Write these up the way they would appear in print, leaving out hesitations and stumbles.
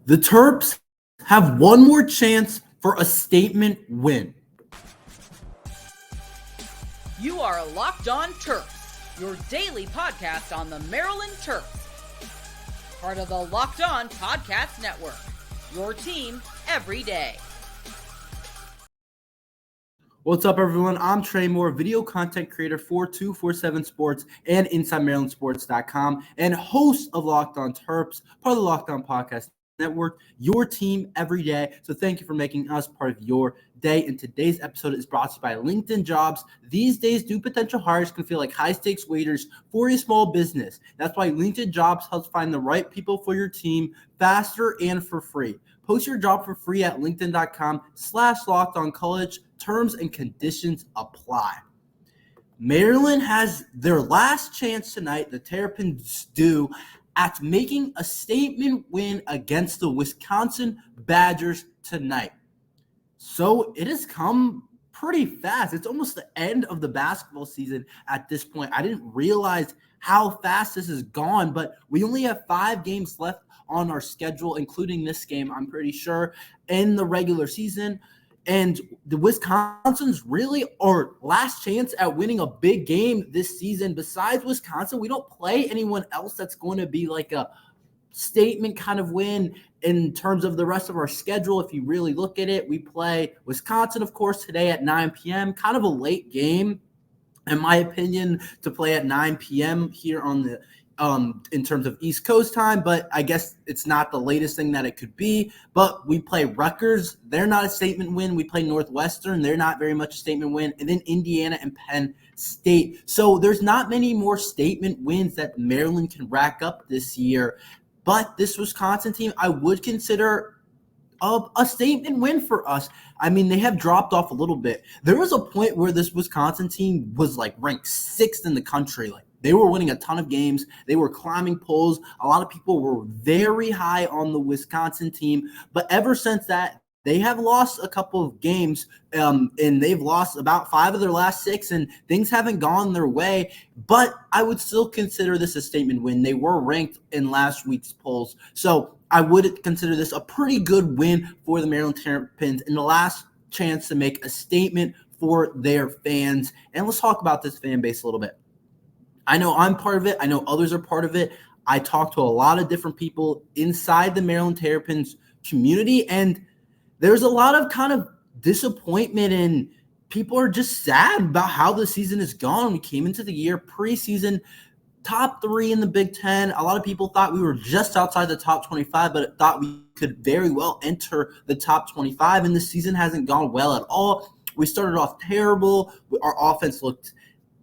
The Terps have one more chance for a statement win. You are Locked On Terps, your daily podcast on the Maryland Terps. Part of the Locked On Podcast Network, your team every day. What's up, everyone? I'm Tre Moore, video content creator for 247 Sports and InsideMarylandSports.com, and host of Locked On Terps, part of the Locked On Podcast Network, your team every day. So thank you for making us part of your day. And today's episode is brought to you by LinkedIn Jobs. These days, new potential hires can feel like high-stakes waiters for your small business. That's why LinkedIn Jobs helps find the right people for your team faster and for free. Post your job for free at linkedin.com/lockedoncollege. Terms and conditions apply. Maryland has their last chance tonight. The Terrapins do at making a statement win against the Wisconsin Badgers tonight. So it has come pretty fast. It's almost the end of the basketball season at this point. I didn't realize how fast this has gone, but we only have 5 games left on our schedule, including this game, I'm pretty sure, in the regular season. And the Wisconsin's really our last chance at winning a big game this season. Besides Wisconsin, we don't play anyone else that's going to be like a statement kind of win in terms of the rest of our schedule. If you really look at it, we play Wisconsin, of course, today at 9 p.m., kind of a late game, in my opinion, to play at 9 p.m. here on the in terms of East Coast time, but I guess it's not the latest thing that it could be. But we play Rutgers. They're not a statement win. We play Northwestern. They're not very much a statement win. And then Indiana and Penn State. So there's not many more statement wins that Maryland can rack up this year. But this Wisconsin team, I would consider a statement win for us. I mean, they have dropped off a little bit. There was a point where this Wisconsin team was like ranked 6th in the country. Like, they were winning a ton of games. They were climbing polls. A lot of people were very high on the Wisconsin team. But ever since that, they have lost a couple of games, and they've lost about 5 of their last 6, and things haven't gone their way. But I would still consider this a statement win. They were ranked in last week's polls. So I would consider this a pretty good win for the Maryland Terrapins in the last chance to make a statement for their fans. And let's talk about this fan base a little bit. I know I'm part of it. I know others are part of it. I talk to a lot of different people inside the Maryland Terrapins community, and there's a lot of kind of disappointment, and people are just sad about how the season has gone. We came into the year preseason top 3 in the Big Ten. A lot of people thought we were just outside the top 25, but thought we could very well enter the top 25, and the season hasn't gone well at all. We started off terrible. Our offense looked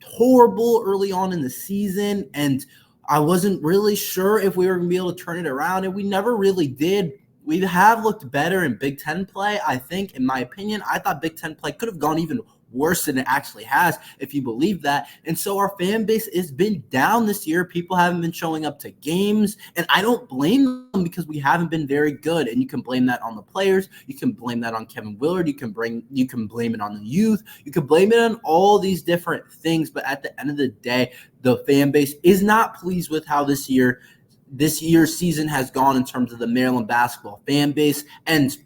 horrible early on in the season, and I wasn't really sure if we were going to be able to turn it around, and we never really did. We have looked better in Big Ten play, I think, in my opinion. I thought Big Ten play could have gone even worse than it actually has, if you believe that. And so our fan base has been down this year. People haven't been showing up to games, and I don't blame them because we haven't been very good. And you can blame that on the players. You can blame that on Kevin Willard. You can blame it on the youth. You can blame it on all these different things. But at the end of the day, the fan base is not pleased with how this year's season has gone in terms of the Maryland basketball fan base. And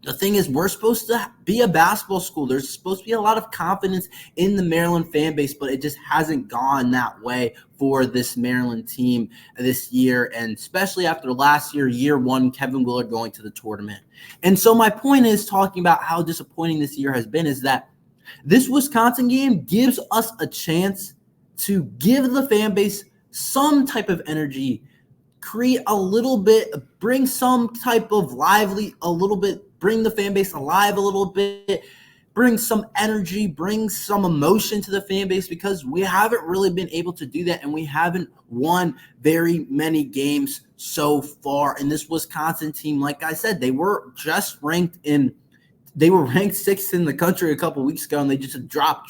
the thing is, we're supposed to be a basketball school. There's supposed to be a lot of confidence in the Maryland fan base, but it just hasn't gone that way for this Maryland team this year, and especially after last year 1, Kevin Willard going to the tournament. And so my point is, talking about how disappointing this year has been, is that this Wisconsin game gives us a chance to give the fan base some type of energy, create a little bit, bring some type of bring the fan base alive a little bit, bring some energy, bring some emotion to the fan base, because we haven't really been able to do that, and we haven't won very many games so far. And this Wisconsin team, like I said, they were ranked 6th in the country a couple weeks ago, and they just drop.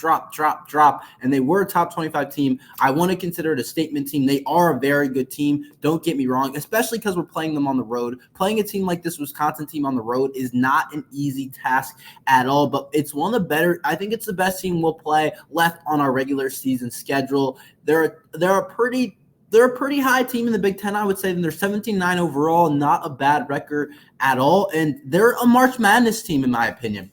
And they were a top 25 team. I want to consider it a statement team. They are a very good team. Don't get me wrong, especially because we're playing them on the road. Playing a team like this Wisconsin team on the road is not an easy task at all, but it's one of the better. I think it's the best team we'll play left on our regular season schedule. They're a pretty they're a pretty high team in the Big Ten, I would say. And they're 17-9 overall, not a bad record at all. And they're a March Madness team, in my opinion.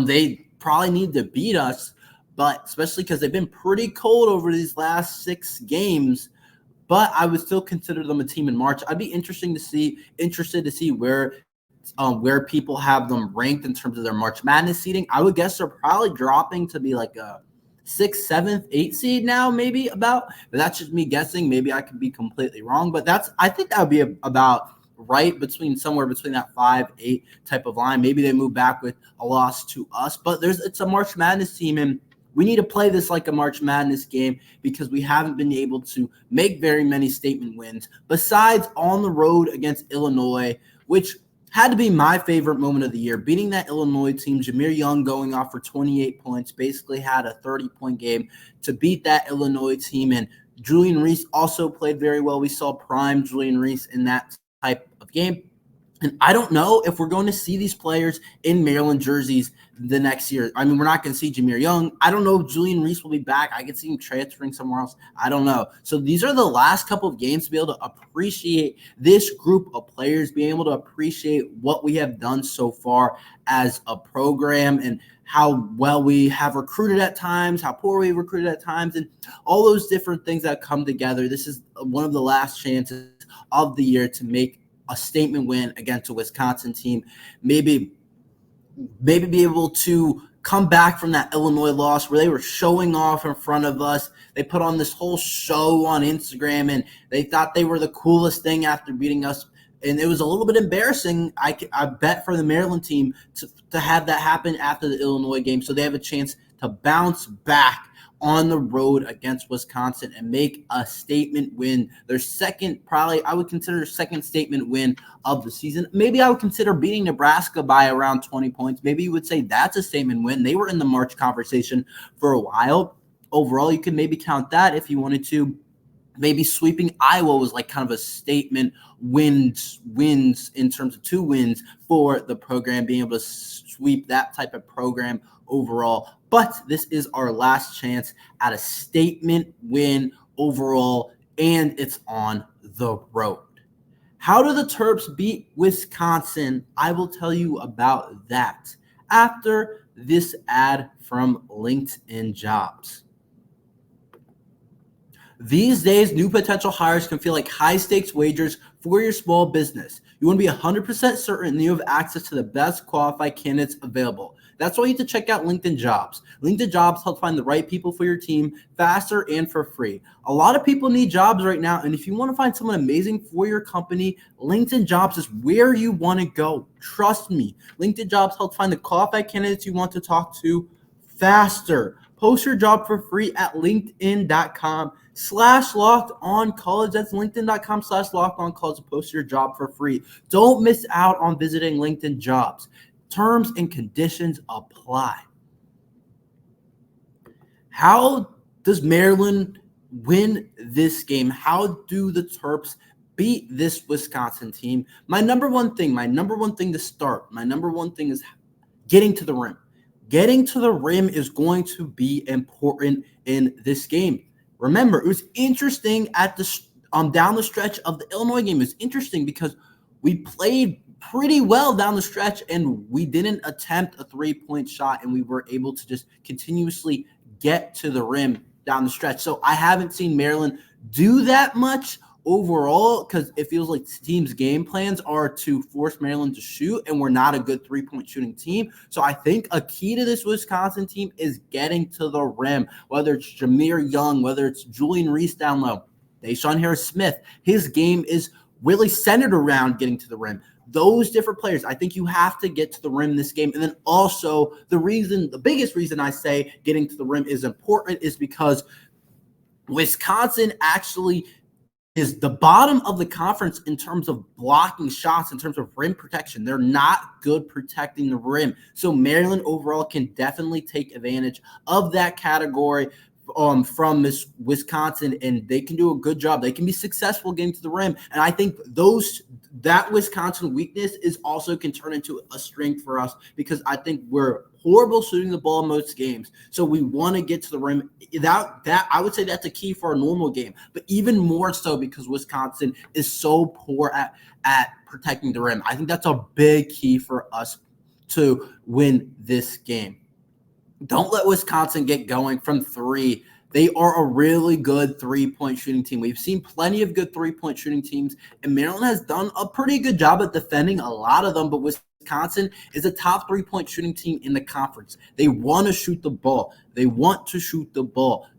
They probably need to beat us, but especially because they've been pretty cold over these last 6 games. But I would still consider them a team in March. I'd be interested to see where people have them ranked in terms of their March Madness seeding. I would guess they're probably dropping to be like a 6th, 7th, 8th seed now, maybe about. But that's just me guessing. Maybe I could be completely wrong. But I think that would be about right somewhere between that 5-8 type of line. Maybe they move back with a loss to us. But it's a March Madness team, and we need to play this like a March Madness game because we haven't been able to make very many statement wins besides on the road against Illinois, which had to be my favorite moment of the year. Beating that Illinois team, Jameer Young going off for 28 points, basically had a 30-point game to beat that Illinois team. And Julian Reese also played very well. We saw prime Julian Reese in that type of game. And I don't know if we're going to see these players in Maryland jerseys the next year. I mean, we're not going to see Jameer Young. I don't know if Julian Reese will be back. I could see him transferring somewhere else. I don't know. So these are the last couple of games to be able to appreciate this group of players, being able to appreciate what we have done so far as a program and how well we have recruited at times, how poor we recruited at times, and all those different things that come together. This is one of the last chances of the year to make a statement win against a Wisconsin team, maybe be able to come back from that Illinois loss where they were showing off in front of us. They put on this whole show on Instagram, and they thought they were the coolest thing after beating us. And it was a little bit embarrassing, I bet, for the Maryland team to have that happen after the Illinois game. So they have a chance to bounce back on the road against Wisconsin and make a statement win. Their second, probably I would consider their second statement win of the season. Maybe I would consider beating Nebraska by around 20 points. Maybe you would say that's a statement win. They were in the March conversation for a while. Overall, you could maybe count that if you wanted to. Maybe sweeping Iowa was like kind of a statement wins in terms of 2 wins for the program, being able to sweep that type of program overall. But this is our last chance at a statement win overall, and it's on the road. How do the Terps beat Wisconsin? I will tell you about that after this ad from LinkedIn Jobs. These days, new potential hires can feel like high-stakes wagers for your small business. You want to be 100% certain that you have access to the best qualified candidates available. That's why you need to check out LinkedIn Jobs. LinkedIn Jobs helps find the right people for your team faster and for free. A lot of people need jobs right now, and if you want to find someone amazing for your company, LinkedIn Jobs is where you want to go. Trust me. LinkedIn Jobs helps find the qualified candidates you want to talk to faster. Post your job for free at linkedin.com/lockedoncollege. That's linkedin.com/lockedoncollege to post your job for free. Don't miss out on visiting LinkedIn Jobs. Terms and conditions apply. How does Maryland win this game? How do the Terps beat this Wisconsin team? My number one thing to start, is getting to the rim. Getting to the rim is going to be important in this game. Remember, it was interesting at the down the stretch of the Illinois game. It was interesting because we played pretty well down the stretch and we didn't attempt a 3-point shot, and we were able to just continuously get to the rim down the stretch. So I haven't seen Maryland do that much overall because it feels like teams' game plans are to force Maryland to shoot, and we're not a good 3-point shooting team. So I think a key to this Wisconsin team is getting to the rim, whether it's Jameer Young, whether it's Julian Reese down low, Deshaun Harris-Smith. His game is really centered around getting to the rim. Those different players, I think you have to get to the rim this game. And then also the biggest reason I say getting to the rim is important is because Wisconsin actually is the bottom of the conference in terms of blocking shots, in terms of rim protection. They're not good protecting the rim. So Maryland overall can definitely take advantage of that category from this Wisconsin, and they can do a good job. They can be successful getting to the rim. And I think that Wisconsin weakness is also can turn into a strength for us because I think we're horrible shooting the ball in most games. So we want to get to the rim. That I would say that's a key for a normal game, but even more so because Wisconsin is so poor at protecting the rim. I think that's a big key for us to win this game. Don't let Wisconsin get going from three. They are a really good three-point shooting team. We've seen plenty of good three-point shooting teams, and Maryland has done a pretty good job at defending a lot of them, but Wisconsin is a top three-point shooting team in the conference. They want to shoot the ball.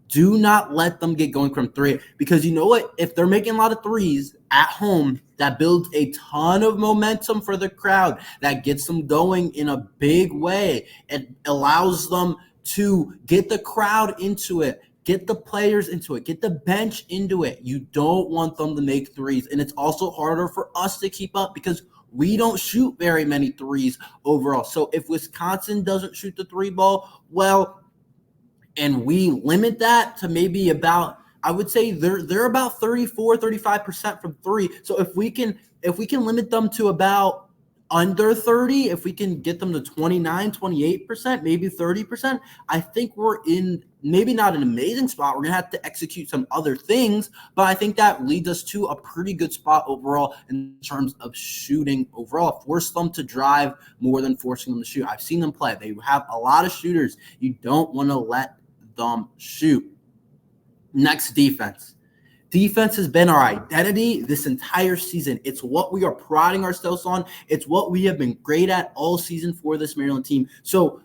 Do not let them get going from three, because you know what? If they're making a lot of threes at home, that builds a ton of momentum for the crowd. That gets them going in a big way. It allows them to get the crowd into it, get the players into it, get the bench into it. You don't want them to make threes. And it's also harder for us to keep up because we don't shoot very many threes overall. So if Wisconsin doesn't shoot the three ball, well, and we limit that to maybe about, I would say they're about 34-35% from three. So if we can limit them to about under 30, if we can get them to 29-28%, maybe 30%, I think we're in maybe not an amazing spot. We're going to have to execute some other things, but I think that leads us to a pretty good spot overall in terms of shooting overall. Force them to drive more than forcing them to shoot. I've seen them play. They have a lot of shooters. You don't want to let them shoot. Next, defense. Defense has been our identity this entire season. It's what we are priding ourselves on. It's what we have been great at all season for this Maryland team. So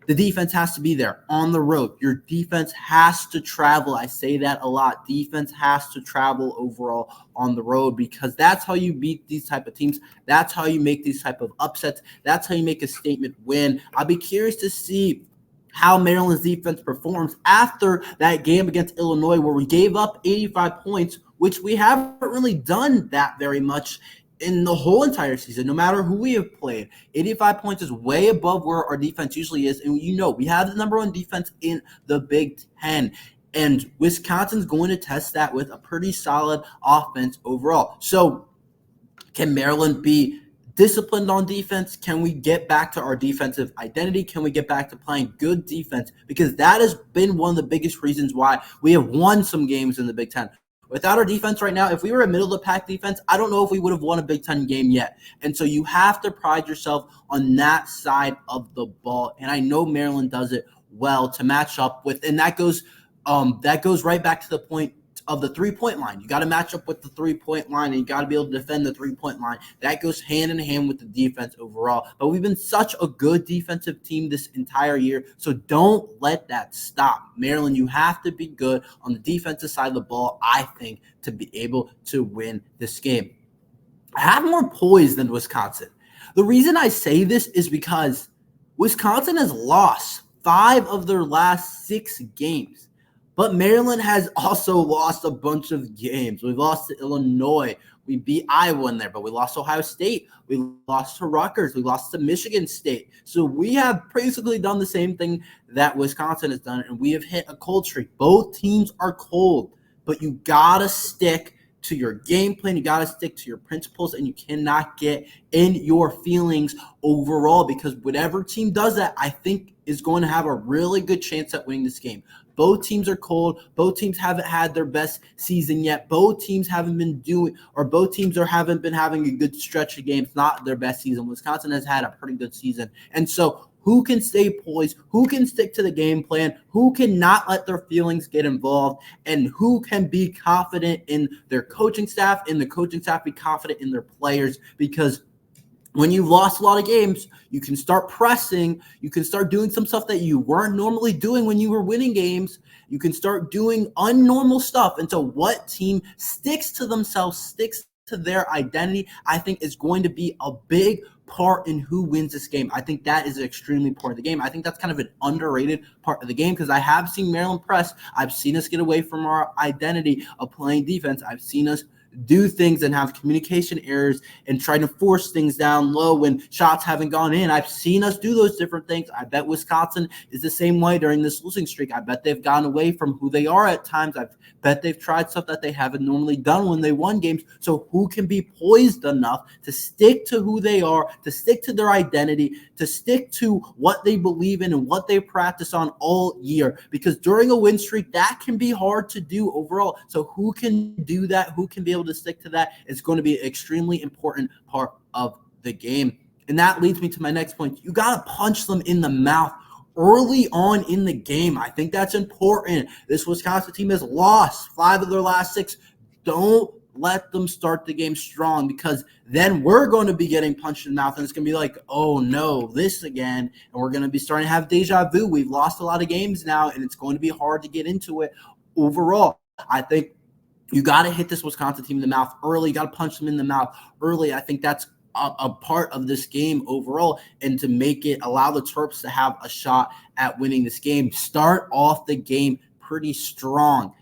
the defense has to be there on the road. Your defense has to travel. I say that a lot. Defense has to travel overall on the road because that's how you beat these type of teams. That's how you make these type of upsets. That's how you make a statement win. I'll be curious to see how Maryland's defense performs after that game against Illinois where we gave up 85 points, which we haven't really done that very much in the whole entire season, no matter who we have played. 85 points is way above where our defense usually is, and you know we have the number one defense in the Big Ten, and Wisconsin's going to test that with a pretty solid offense overall. So can Maryland be disciplined on defense? Can we get back to our defensive identity? Can we get back to playing good defense? Because that has been one of the biggest reasons why we have won some games in the Big Ten. Without our defense right now, if we were a middle-of-the-pack defense, I don't know if we would have won a Big Ten game yet. And so you have to pride yourself on that side of the ball. And I know Maryland does it well to match up with, and that goes right back to the point of the three-point line. You got to match up with the three-point line, and you got to be able to defend the three-point line. That goes hand in hand with the defense overall. But we've been such a good defensive team this entire year, so don't let that stop. Maryland, you have to be good on the defensive side of the ball, I think, to be able to win this game. I have more poise than Wisconsin. The reason I say this is because Wisconsin has lost 5 of their last 6 games. But Maryland has also lost a bunch of games. We've lost to Illinois. We beat Iowa in there, but we lost to Ohio State. We lost to Rutgers. We lost to Michigan State. So we have basically done the same thing that Wisconsin has done, and we have hit a cold streak. Both teams are cold, but you got to stick to your game plan. You got to stick to your principles, and you cannot get in your feelings overall because whatever team does that, I think, is going to have a really good chance at winning this game. Both teams are cold. Both teams haven't had their best season yet. Both teams haven't been haven't been having a good stretch of games, not their best season. Wisconsin has had a pretty good season. And so who can stay poised? Who can stick to the game plan? Who can not let their feelings get involved? And who can be confident in their coaching staff and the coaching staff be confident in their players? Because when you've lost a lot of games, you can start pressing. You can start doing some stuff that you weren't normally doing when you were winning games. You can start doing unnormal stuff. And so what team sticks to themselves, sticks to their identity, I think is going to be a big part in who wins this game. I think that is an extremely important of the game. I think that's kind of an underrated part of the game because I have seen Maryland press. I've seen us get away from our identity of playing defense. I've seen us do things and have communication errors and try to force things down low when shots haven't gone in. I've seen us do those different things. I bet Wisconsin is the same way during this losing streak. I bet they've gone away from who they are at times. I bet they've tried stuff that they haven't normally done when they won games. So who can be poised enough to stick to who they are, to stick to their identity, to stick to what they believe in and what they practice on all year? Because during a win streak, that can be hard to do overall. So who can do that? Who can be able to stick to that? It's going to be an extremely important part of the game. And that leads me to my next point. You got to punch them in the mouth early on in the game. I think that's important. This Wisconsin team has lost 5 of their last 6. Don't let them start the game strong, because then we're going to be getting punched in the mouth, and it's going to be like, oh no, this again. And we're going to be starting to have deja vu. We've lost a lot of games now, and it's going to be hard to get into it overall. I think you got to hit this Wisconsin team in the mouth early. You got to punch them in the mouth early. I think that's a part of this game overall, and to make it allow the Terps to have a shot at winning this game. Start off the game pretty strong.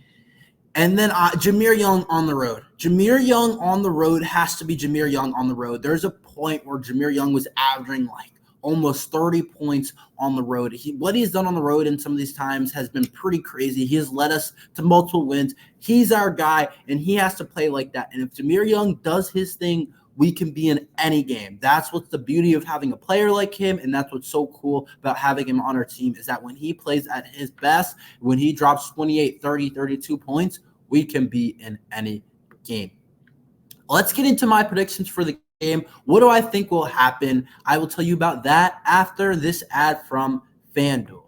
And then Jameer Young on the road. Jameer Young on the road has to be Jameer Young on the road. There's a point where Jameer Young was averaging like almost 30 points on the road. What he's done on the road in some of these times has been pretty crazy. He has led us to multiple wins. He's our guy, and he has to play like that. And if Jameer Young does his thing, we can be in any game. That's what's the beauty of having a player like him, and that's what's so cool about having him on our team, is that when he plays at his best, when he drops 28, 30, 32 points, we can be in any game. Let's get into my predictions for the game. What do I think will happen? I will tell you about that after this ad from FanDuel.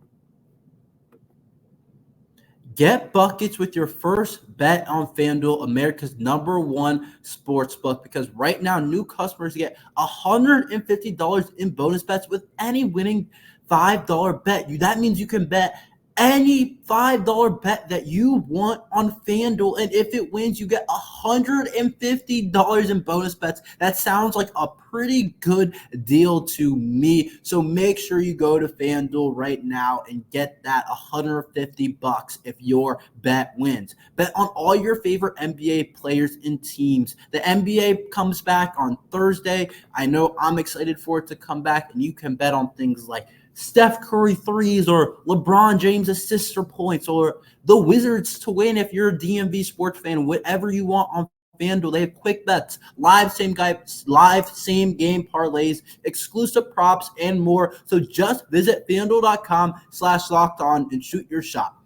Get buckets with your first bet on FanDuel, America's #1 sports book, because right now new customers get $150 in bonus bets with any winning $5 bet. That means you can bet any $5 bet that you want on FanDuel, and if it wins, you get $150 in bonus bets. That sounds like a pretty good deal to me. So make sure you go to FanDuel right now and get that $150 if your bet wins. Bet on all your favorite NBA players and teams. The NBA comes back on Thursday. I know I'm excited for it to come back, and you can bet on things like Steph Curry threes or LeBron James assists or points, or the Wizards to win if you're a DMV sports fan. Whatever you want on FanDuel. They have quick bets, live same game parlays, exclusive props, and more. So just visit FanDuel.com/lockedon and shoot your shot.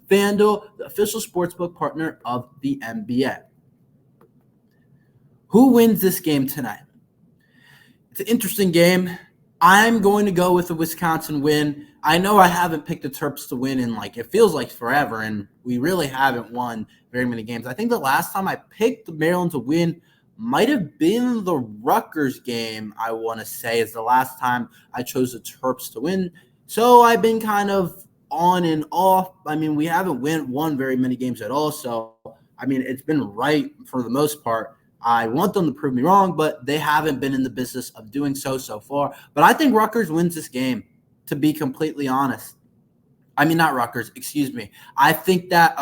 FanDuel, the official sportsbook partner of the NBA. Who wins this game tonight? It's an interesting game. I'm going to go with a Wisconsin win. I know I haven't picked the Terps to win in it feels like forever, and we really haven't won very many games. I think the last time I picked Maryland to win might have been the Rutgers game, I want to say, is the last time I chose the Terps to win. So I've been kind of on and off. I mean, we haven't won very many games at all. So, I mean, it's been right for the most part. I want them to prove me wrong, but they haven't been in the business of doing so far. But I think Rutgers wins this game, to be completely honest. I mean, not Rutgers, excuse me. I think that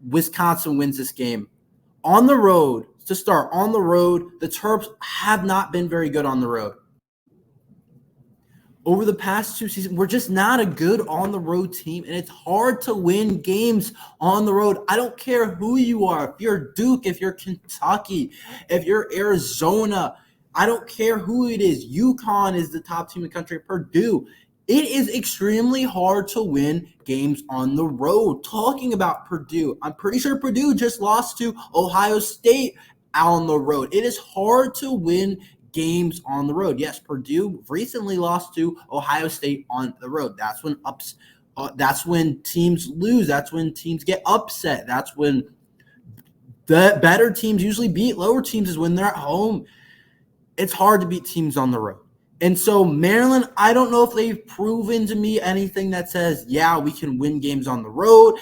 Wisconsin wins this game. On the road, to start, on the road, the Terps have not been very good on the road. Over the past 2 seasons, we're just not a good on-the-road team, and it's hard to win games on the road. I don't care who you are. If you're Duke, if you're Kentucky, if you're Arizona, I don't care who it is. UConn is the top team in the country. Purdue. It is extremely hard to win games on the road. Talking about Purdue, I'm pretty sure Purdue just lost to Ohio State on the road. It is hard to win games on the road. Yes, Purdue recently lost to Ohio State on the road. That's when teams lose. That's when teams get upset. That's when the better teams usually beat lower teams, is when they're at home. It's hard to beat teams on the road. And so Maryland, I don't know if they've proven to me anything that says, yeah, we can win games on the road.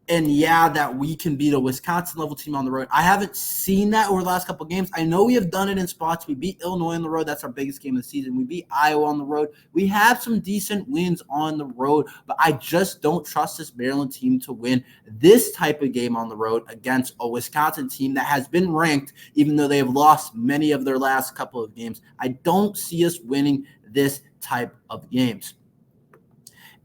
And yeah, that we can beat a Wisconsin-level team on the road. I haven't seen that over the last couple of games. I know we have done it in spots. We beat Illinois on the road. That's our biggest game of the season. We beat Iowa on the road. We have some decent wins on the road, but I just don't trust this Maryland team to win this type of game on the road against a Wisconsin team that has been ranked, even though they have lost many of their last couple of games. I don't see us winning this type of games.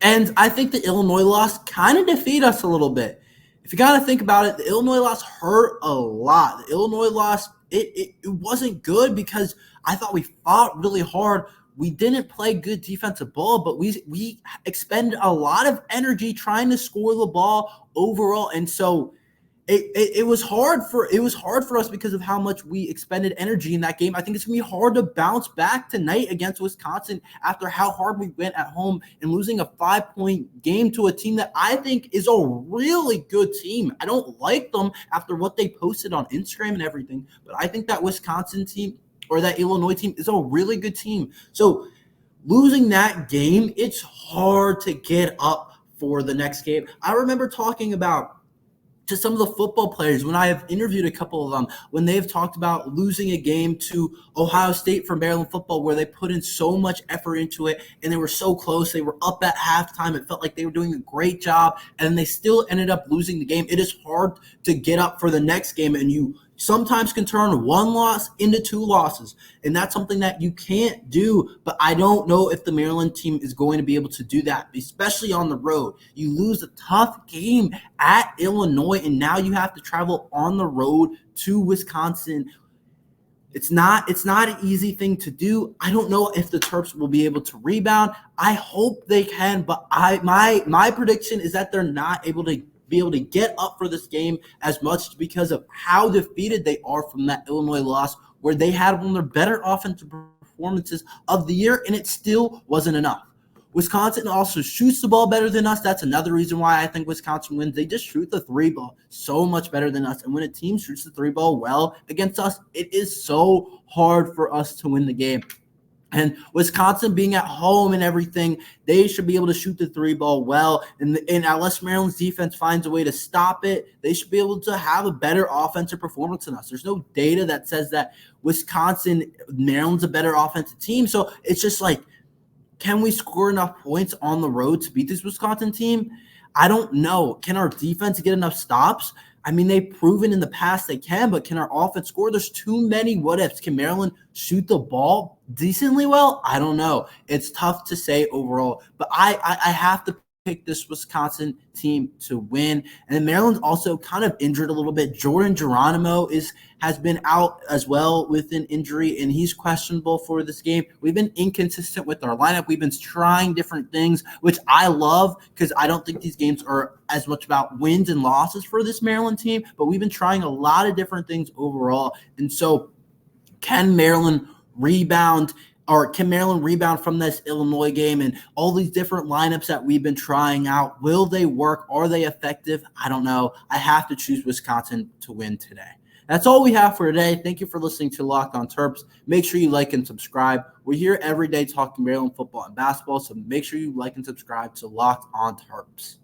And I think the Illinois loss kind of defeated us a little bit. If you got to think about it, the Illinois loss hurt a lot. The Illinois loss, it wasn't good because I thought we fought really hard. We didn't play good defensive ball, but we expended a lot of energy trying to score the ball overall. And so it was hard for us because of how much we expended energy in that game. I think it's going to be hard to bounce back tonight against Wisconsin after how hard we went at home and losing a 5-point game to a team that I think is a really good team. I don't like them after what they posted on Instagram and everything, but I think that Wisconsin team or that Illinois team is a really good team. So losing that game, it's hard to get up for the next game. I remember talking about to some of the football players when I have interviewed a couple of them, when they've talked about losing a game to Ohio State for Maryland football where they put in so much effort into it and they were so close. They were up at halftime. It felt like they were doing a great job, and they still ended up losing the game. It is hard to get up for the next game, and you sometimes can turn one loss into two losses, and that's something that you can't do. But I don't know if the Maryland team is going to be able to do that, especially on the road. You lose a tough game at Illinois, and now you have to travel on the road to Wisconsin. It's not an easy thing to do. I don't know if the Terps will be able to rebound. I hope they can, but my prediction is that they're not able to get up for this game as much because of how defeated they are from that Illinois loss, where they had one of their better offensive performances of the year, and it still wasn't enough. Wisconsin also shoots the ball better than us. That's another reason why I think Wisconsin wins. They just shoot the three ball so much better than us. And when a team shoots the three ball well against us, it is so hard for us to win the game. And Wisconsin being at home and everything, they should be able to shoot the three ball well. And unless Maryland's defense finds a way to stop it, they should be able to have a better offensive performance than us. There's no data that says that Maryland's a better offensive team. So it's just like, can we score enough points on the road to beat this Wisconsin team? I don't know. Can our defense get enough stops? I mean, they've proven in the past they can, but can our offense score? There's too many what-ifs. Can Maryland shoot the ball decently well? I don't know. It's tough to say overall, but I have to pick this Wisconsin team to win. And then Maryland's also kind of injured a little bit. Jordan Geronimo has been out as well with an injury, and he's questionable for this game. We've been inconsistent with our lineup. We've been trying different things, which I love because I don't think these games are as much about wins and losses for this Maryland team, but we've been trying a lot of different things overall. And so can Maryland rebound from this Illinois game and all these different lineups that we've been trying out? Will they work? Are they effective? I don't know. I have to choose Wisconsin to win today. That's all we have for today. Thank you for listening to Locked On Terps. Make sure you like and subscribe. We're here every day talking Maryland football and basketball, so make sure you like and subscribe to Locked On Terps.